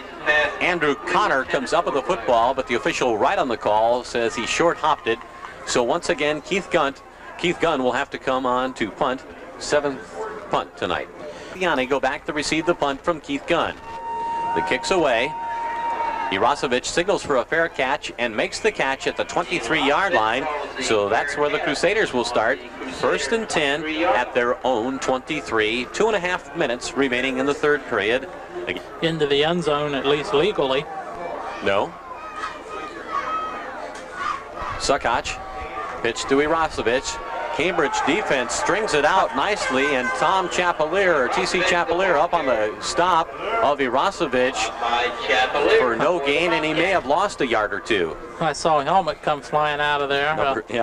Andrew Connor comes up with the football, but the official right on the call says he short hopped it. So once again, Keith Gunn will have to come on to punt. 7th punt tonight. Yanni go back to receive the punt from Keith Gunn. The kick's away. Irasovic signals for a fair catch and makes the catch at the 23-yard line. So that's where the Crusaders will start. 1st and 10 at their own 23. 2.5 minutes remaining in the third period. Into the end zone, at least legally. No. Sukach. Pitch to Irasovic. Cambridge defense strings it out nicely, and Tom Chapelier, or TC Chapelier, up on the stop of Irasovic for no gain, and he may have lost a yard or two. I saw a helmet come flying out of there.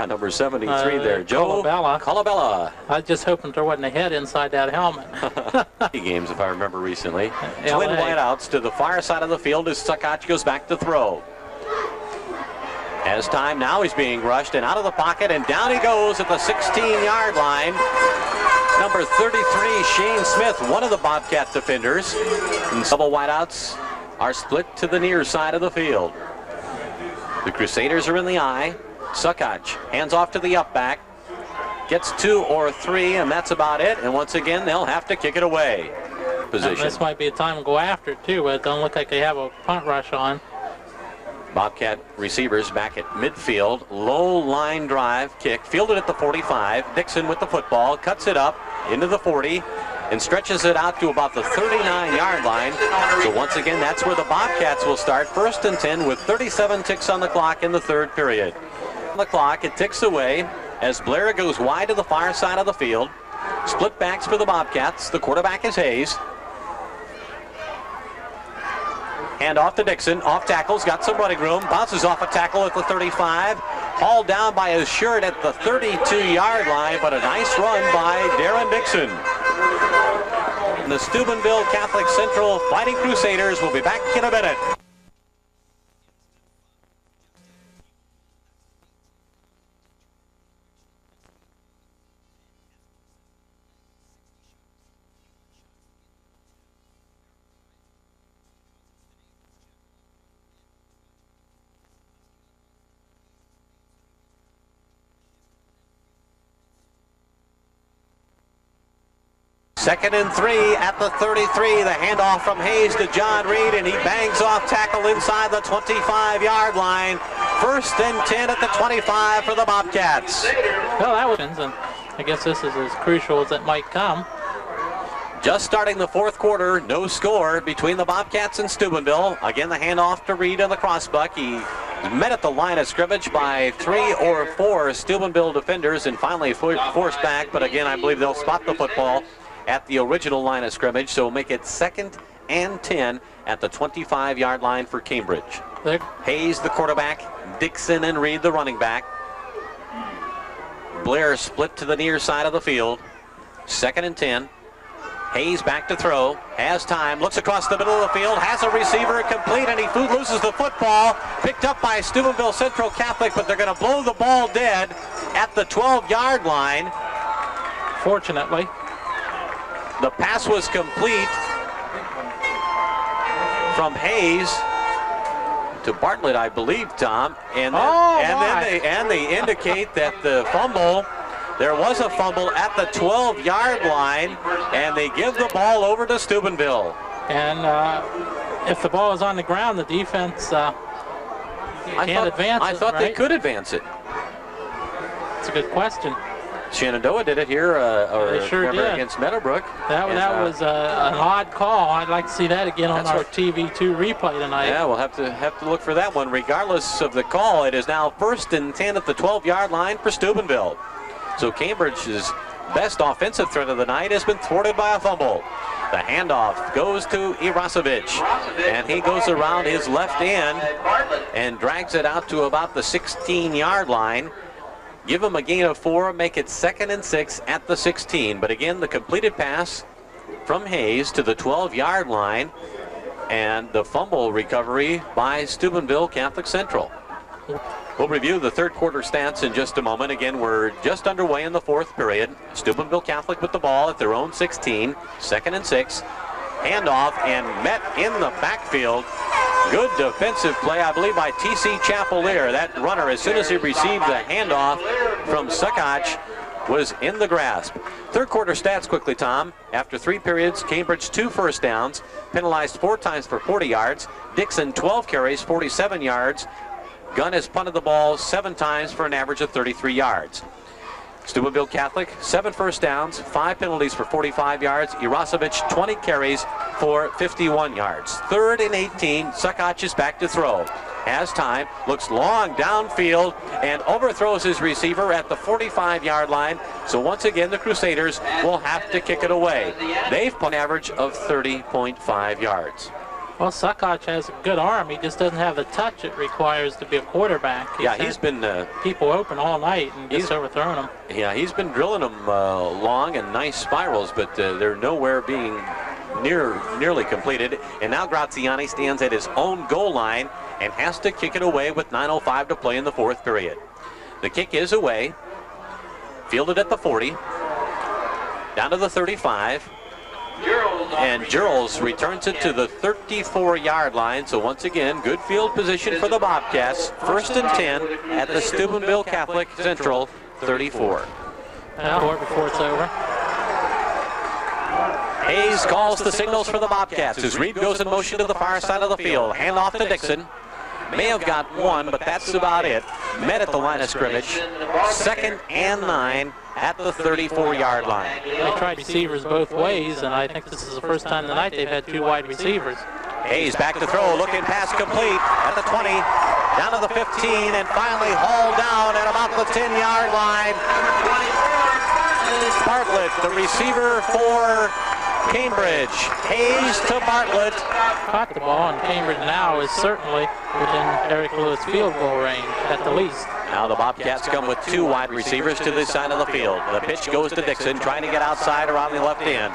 Number 73 there. Joe Colabella. I was just hoping there wasn't a head inside that helmet. Games, if I remember recently. Twin wideouts to the far side of the field as Sukach goes back to throw. As time now, he's being rushed and out of the pocket, and down he goes at the 16-yard line. Number 33, Shane Smith, one of the Bobcat defenders. And double wideouts are split to the near side of the field. The Crusaders are in the I. Sukach hands off to the up back. Gets 2 or 3, and that's about it. And once again, they'll have to kick it away. Position. This might be a time to go after it, too, but it don't look like they have a punt rush on. Bobcat receivers back at midfield. Low line drive kick. Fielded at the 45. Dixon with the football. Cuts it up into the 40 and stretches it out to about the 39-yard line. So once again, that's where the Bobcats will start. 1st and 10 with 37 ticks on the clock in the third period. On the clock, it ticks away as Blair goes wide to the far side of the field. Split backs for the Bobcats. The quarterback is Hayes. Hand off to Dixon. Off tackles, got some running room. Bounces off a tackle at the 35. Hauled down by his shirt at the 32-yard line, but a nice run by Darren Dixon. And the Steubenville Catholic Central Fighting Crusaders will be back in a minute. 2nd and 3 at the 33. The handoff from Hayes to John Reed, and he bangs off tackle inside the 25-yard line. 1st and 10 at the 25 for the Bobcats. Well, that was, and I guess this is as crucial as it might come. Just starting the 4th quarter, no score between the Bobcats and Steubenville. Again, the handoff to Reed on the crossbuck. He met at the line of scrimmage by 3 or 4 Steubenville defenders and finally forced back. But again, I believe they'll spot the football at the original line of scrimmage, so we'll make it 2nd and 10 at the 25-yard line for Cambridge. Hayes, the quarterback, Dixon and Reed, the running back. Blair split to the near side of the field. 2nd and 10. Hayes back to throw, has time, looks across the middle of the field, has a receiver complete, and he loses the football. Picked up by Steubenville Central Catholic, but they're going to blow the ball dead at the 12-yard line. Fortunately, the pass was complete from Hayes to Bartlett, I believe, Tom. And then they indicate that the fumble. There was a fumble at the 12-yard line, and they give the ball over to Steubenville. And if the ball is on the ground, the defense can't advance it. I thought they could advance it. It's a good question. Shenandoah did it here, they sure did. Against Meadowbrook. That was an odd call. I'd like to see that again on our TV2 replay tonight. Yeah, we'll have to look for that one. Regardless of the call, it is now 1st and 10 at the 12-yard line for Steubenville. So Cambridge's best offensive threat of the night has been thwarted by a fumble. The handoff goes to Irasovich, and he goes around his left end and drags it out to about the 16-yard line. Give him a gain of 4, make it 2nd and 6 at the 16. But again, the completed pass from Hayes to the 12-yard line, and the fumble recovery by Steubenville Catholic Central. We'll review the 3rd quarter stats in just a moment. Again, we're just underway in the 4th period. Steubenville Catholic with the ball at their own 16, 2nd and 6. Handoff and met in the backfield. Good defensive play, I believe, by T.C. Chapelier. That runner, as soon as he received the handoff from Sukach, was in the grasp. 3rd quarter stats quickly, Tom. After 3 periods, Cambridge 2 first downs, penalized 4 times for 40 yards. Dixon 12 carries, 47 yards. Gunn has punted the ball 7 times for an average of 33 yards. Steubenville Catholic, 7 first downs, 5 penalties for 45 yards. Irasovich, 20 carries for 51 yards. 3rd and 18, Sukach is back to throw. Has time, looks long downfield, and overthrows his receiver at the 45-yard line. So once again, the Crusaders will have to kick it away. They've put an average of 30.5 yards. Well, Sukach has a good arm. He just doesn't have the touch it requires to be a quarterback. He's been people open all night and just overthrown them. Yeah, he's been drilling them long and nice spirals, but they're nowhere being nearly completed. And now Graziani stands at his own goal line and has to kick it away with 9:05 to play in the 4th period. The kick is away, fielded at the 40, down to the 35. And Girls returns it to the 34-yard line. So once again, good field position for the Bobcats. 1st and 10 at the Steubenville Catholic Central 34. Before it's over. Hayes calls the signals for the Bobcats as Reed goes in motion to the far side of the field. Hand off to Dixon. May have got 1, but that's about it. Met at the line of scrimmage. 2nd and 9 at the 34-yard line. They tried receivers both ways, and I think this is the first time tonight they've had 2 wide receivers. Hayes back to throw, looking pass complete at the 20, down to the 15, and finally hauled down at about the 10-yard line. Bartlett, the receiver for Cambridge. Hayes to Bartlett. Caught the ball, and Cambridge now is certainly within Eric Lewis field goal range at the least. Now the Bobcats come with 2 wide receivers to this side of the field. The pitch goes to Dixon, trying to get outside around the left end.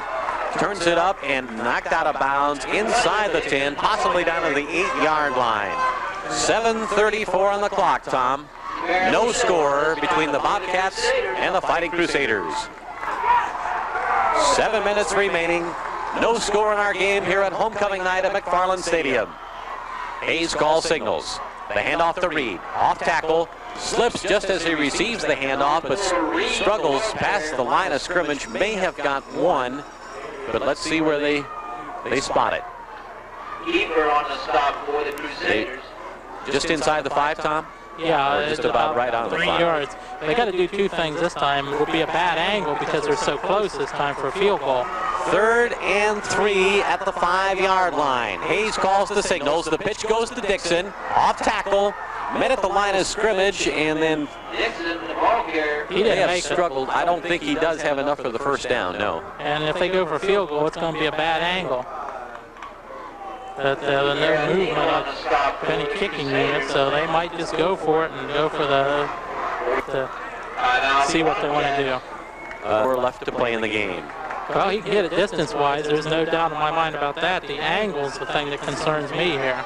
Turns it up and knocked out of bounds inside the 10, possibly down to the 8-yard line. 7:34 on the clock, Tom. No score between the Bobcats and the Fighting Crusaders. 7 minutes remaining. No score in our game here at homecoming night at McFarland Stadium. Hayes calls signals. The handoff to Reed. Off tackle. Slips just as he receives the handoff, but struggles past the line of scrimmage. May have got 1 but let's see where they spot it. Keeper on the stop for the Crusaders. Just inside the 5, Tom? Yeah, Or just about right on the 3 5. yards. They got to do two things this time. It will be a bad angle because they're so close this time for a field goal. 3rd and 3 at the 5-yard line. Hayes calls the signals. The pitch goes to Dixon. Off tackle. Met at the line of scrimmage, and then Dixon, the ball carrier. He they didn't have make it. struggled. I don't think he does have enough for the first down, no. And if they go for a field goal, it's going to be a bad angle. But no movement of any kicking unit, so they might just go for it and go for the see what they want to do. We're left to play in the game. Well, he can hit it distance-wise. There's no doubt in my mind about that. The angle's the thing that concerns me here.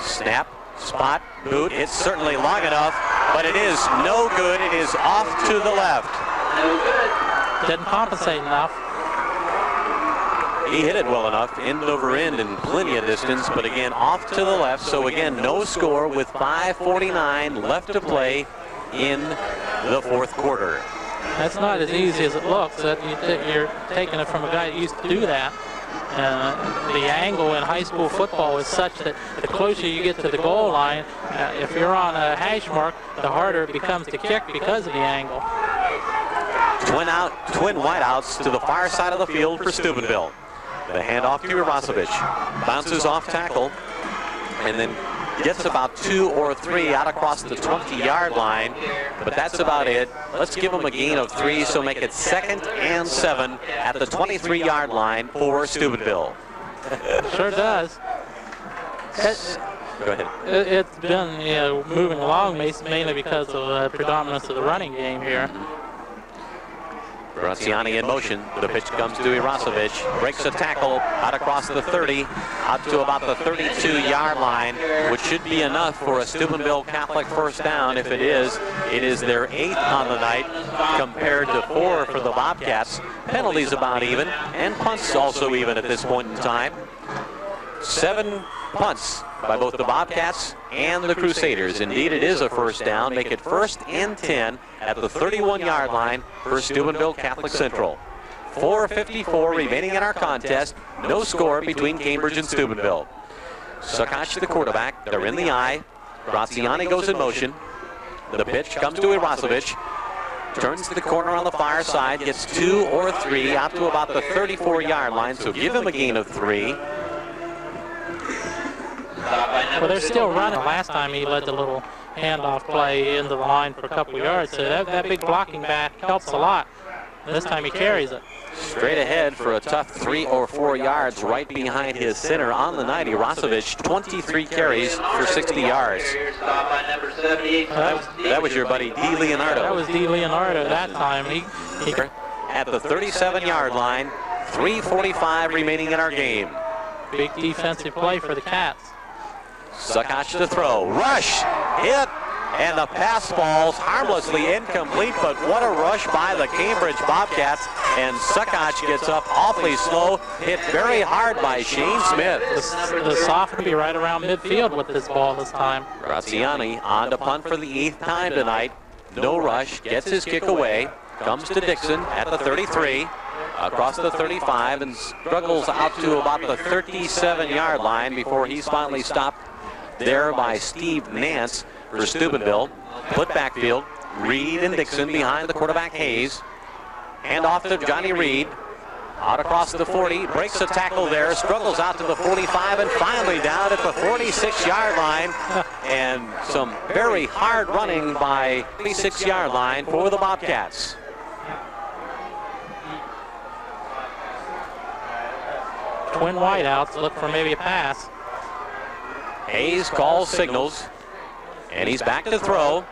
Snap, spot, boot. It's certainly long enough, but it is no good. It is off to the left. No good. Didn't compensate enough. He hit it well enough, end over end and plenty of distance, but again, off to the left. So again, no score with 5:49 left to play in the 4th quarter. That's not as easy as it looks. You're taking it from a guy that used to do that. The angle in high school football is such that the closer you get to the goal line, if you're on a hash mark, the harder it becomes to kick because of the angle. Twin wideouts to the far side of the field for Steubenville. The handoff to Irasovich. Bounces off tackle and then gets about 2 or 3 out across the 20-yard line, but that's about it. Let's give them a gain of 3, so make it 2nd and 7 at the 23-yard line for Steubenville. Sure does. Go ahead. It's been moving along mainly because of the predominance of the running game here. Graziani in motion. The pitch comes to Irasovich. Breaks a tackle out across the 30, out to about the 32-yard line, which should be enough for a Steubenville Catholic first down. If it is their 8th on the night compared to 4 for the Bobcats. Penalties about even, and punts also even at this point in time. 7 punts by both the Bobcats and the Crusaders. Indeed, it is a first down. Make it 1st and 10 at the 31-yard line for Steubenville Catholic Central. 4:54 remaining in our contest. No score between Cambridge and Steubenville. Sukash, the quarterback. They're in the eye. Graziani goes in motion. The pitch comes to Irasovich. Turns to the corner on the far side. Gets 2 or 3 out to about the 34-yard line. So give him a gain of 3. Well, they're still running. Last time he led the little handoff play into the line for a couple yards, so that big blocking back helps a lot. This time he carries it. Straight ahead for a tough 3 or 4 yards right behind his center on the night. Irasovich, 23 carries for 60 yards. That was your buddy D. Leonardo. That was D. Leonardo that time. He at the 37-yard line, 3:45 remaining in our game. Big defensive play for the Cats. Sukash to throw. Rush. Hit. And the pass falls harmlessly incomplete, but what a rush by the Cambridge Bobcats. And Sukash gets up awfully slow, hit very hard by Shane Smith. The soft will be right around midfield with this ball this time. Graziani on to punt for the 8th time tonight. No rush, gets his kick away, comes to Dixon at the 33, across the 35, and struggles out to about the 37-yard line before he's finally stopped there by Steve Nance for Steubenville. Put backfield, Reed and Dixon behind the quarterback Hayes. Hand off to Johnny Reed. Out across the 40, breaks a tackle there, struggles out to the 45, and finally down at the 46-yard line. And some very hard running by 46-yard line for the Bobcats. Twin wideouts, look for maybe a pass. Hayes calls signals, and he's back to throw.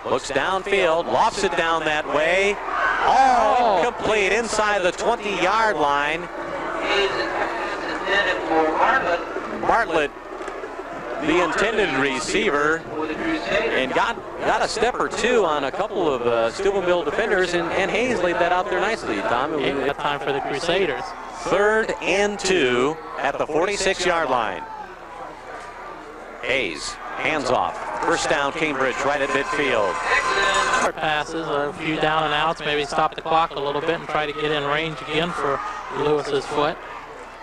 Looks downfield, lofts it down that way. All incomplete inside the 20-yard line. Bartlett, the intended receiver, and got a step or two on a couple of Steubenville defenders, and Hayes laid that out there nicely, Tom. That time for the Crusaders. 3rd and 2 at the 46-yard line. Hayes hands off. First down, Cambridge, right at midfield. Passes, a few down and outs, maybe stop the clock a little bit and try to get in range again for Lewis's foot.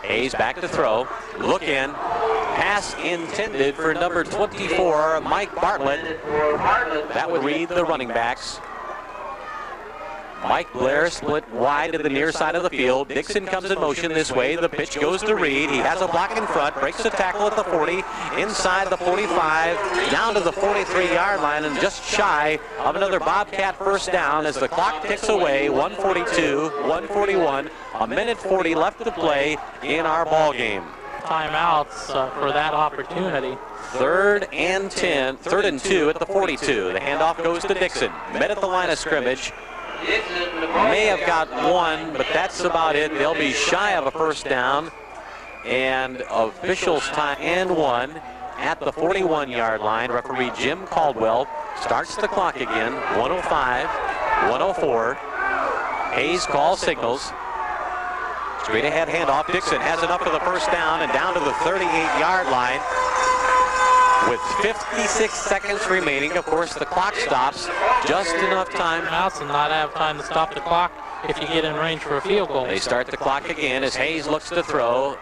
Hayes back to throw. Look in. Pass intended for number 24, Mike Bartlett. That would read the running backs. Mike Blair split wide to the near side of the field. Dixon comes in motion this way. The pitch goes to Reed. He has a block in front, breaks the tackle at the 40, inside the 45, down to the 43-yard line, and just shy of another Bobcat first down as the clock ticks away. 1:42, 1:41, a minute 40 left to play in our ball game. Timeouts for that opportunity. 3rd and 10, 3rd and 2 at the 42. The handoff goes to Dixon. Met at the line of scrimmage. May have got one, but that's about it. They'll be shy of a first down. And officials time and 1 at the 41-yard line. Referee Jim Caldwell starts the clock again. 1:05, 1:04. Hayes calls signals. Straight ahead handoff. Dixon has enough for the first down and down to the 38-yard line. With 56 seconds remaining, of course, the clock stops. Just enough time. Outs and not have time to stop the clock if you get in range for a field goal. They start the clock again as Hayes looks to throw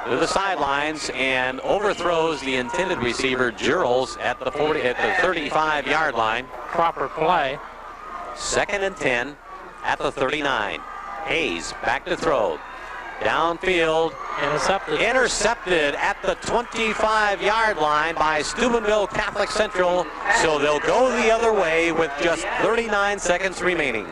to the sidelines and overthrows the intended receiver, Jurls, at the 35-yard line. Proper play. 2nd and 10 at the 39. Hayes back to throw. Downfield. Intercepted at the 25-yard line by Steubenville Catholic Central. So they'll go the other way with just 39 seconds remaining.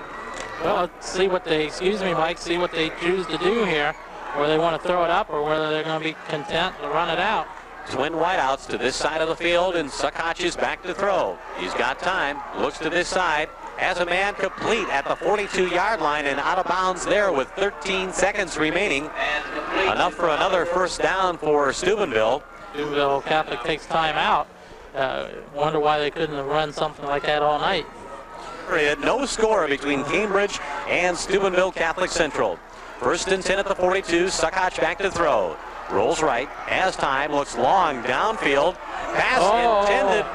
Well, let's see what they, Mike, see what they choose to do here. Whether they want to throw it up or whether they're going to be content to run it out. Twin wideouts to this side of the field, and Suckoch is back to throw. He's got time, looks to this side, has a man complete at the 42-yard line and out of bounds there with 13 seconds remaining. Enough for another first down for Steubenville. Steubenville Catholic takes time out. Wonder why they couldn't have run something like that all night. No score between Cambridge and Steubenville Catholic Central. 1st and 10 at the 42, Suckoch back to throw. Rolls right, has time, looks long, downfield. Pass intended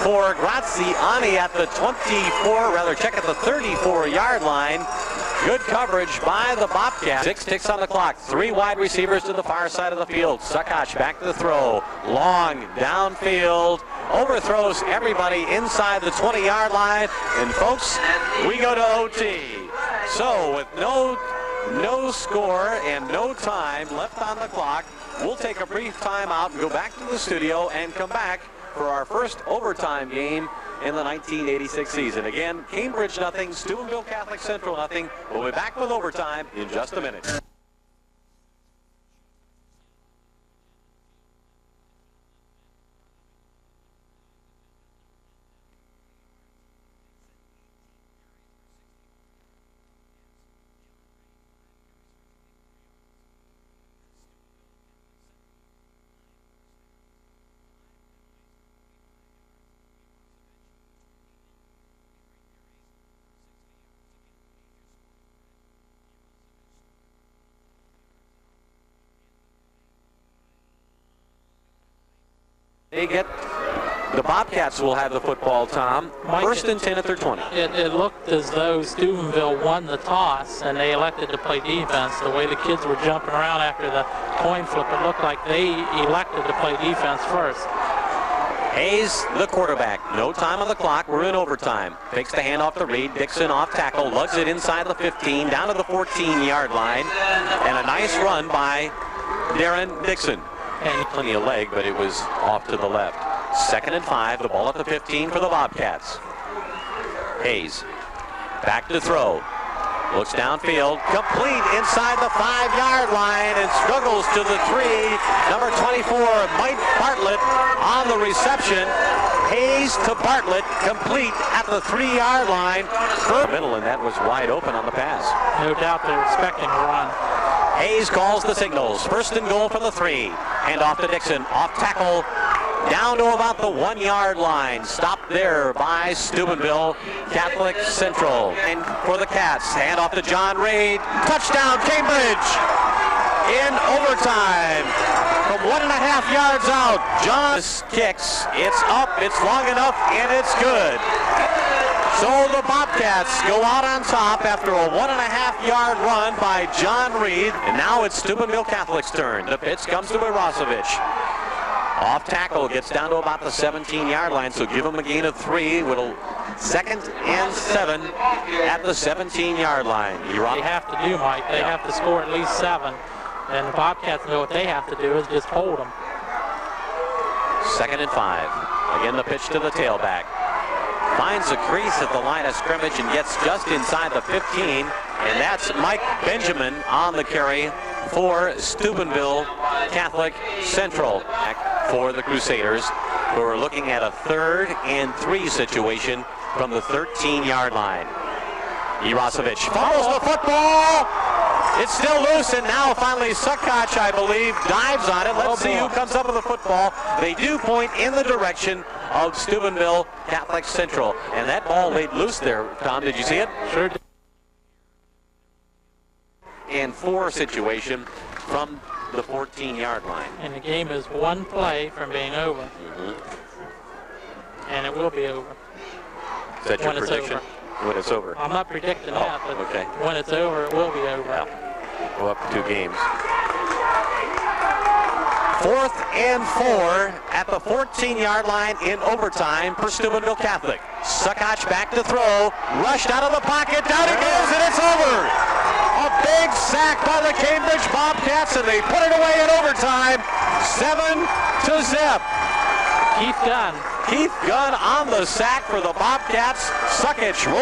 for Graziani at the 34-yard line. Good coverage by the Bobcats. 6 ticks on the clock. 3 wide receivers to the far side of the field. Suckoch back to the throw. Long, downfield. Overthrows everybody inside the 20-yard line. And folks, we go to OT. So with no score and no time left on the clock, we'll take a brief timeout and go back to the studio and come back for our first overtime game in the 1986 season. Again, Cambridge nothing, Steubenville Catholic Central nothing. We'll be back with overtime in just a minute. The Bobcats will have the football, Tom. Mike, 1st and 10 at their 20. It looked as though Steubenville won the toss and they elected to play defense. The way the kids were jumping around after the coin flip, it looked like they elected to play defense first. Hayes, the quarterback. No time on the clock. We're in overtime. Takes the handoff to Reed. Dixon off tackle. Lugs it inside the 15, down to the 14-yard line. And a nice run by Darren Dixon. And plenty of leg, but it was off to the left. 2nd and 5, the ball at the 15 for the Bobcats. Hayes, back to throw. Looks downfield, complete inside the 5-yard line and struggles to the 3. Number 24, Mike Bartlett on the reception. Hayes to Bartlett, complete at the 3-yard line. Middle, and that was wide open on the pass. No doubt they're expecting a run. Hayes calls the signals. 1st and goal for the 3. Hand off to Dixon. Off tackle. Down to about the 1-yard line. Stopped there by Steubenville Catholic Central. And for the Cats, hand off to John Reed. Touchdown, Cambridge! In overtime. From 1.5 yards out, John kicks. It's up, it's long enough, and it's good. So the Bobcats go out on top after a 1.5-yard run by John Reed. And now it's Steubenville Catholic's turn. The pitch comes to Irasovich. Off tackle, gets down to about the 17-yard line, so give him a gain of 3 with a 2nd and 7 at the 17-yard line. They have to do, Mike. They have to score at least 7. And the Bobcats know what they have to do is just hold them. 2nd and 5. Again, the pitch to the tailback. Finds a crease at the line of scrimmage and gets just inside the 15. And that's Mike Benjamin on the carry for Steubenville Catholic Central. For the Crusaders, who are looking at a 3rd and 3 situation from the 13-yard line. Irasovich fumbles the football. It's still loose, and now finally Sukach, I believe, dives on it. Let's see who comes up with the football. They do point in the direction of Steubenville Catholic Central. And that ball laid loose there, Tom. Did you see it? Sure did. And 4 situation from the 14-yard line. And the game is 1 play from being over. And it will be over. Is that your when prediction? It's over. When it's over. I'm not predicting that, but okay. When it's over, it will be over. Yeah. Go up 2 games. 4th and 4 at the 14-yard line in overtime for Steubenville Catholic. Sukach back to throw. Rushed out of the pocket. Down he goes, and it's over. A big sack by the Cambridge Bobcats, and they put it away in overtime. 7-0. Keith Gunn on the sack for the Bobcats. Sukach rolls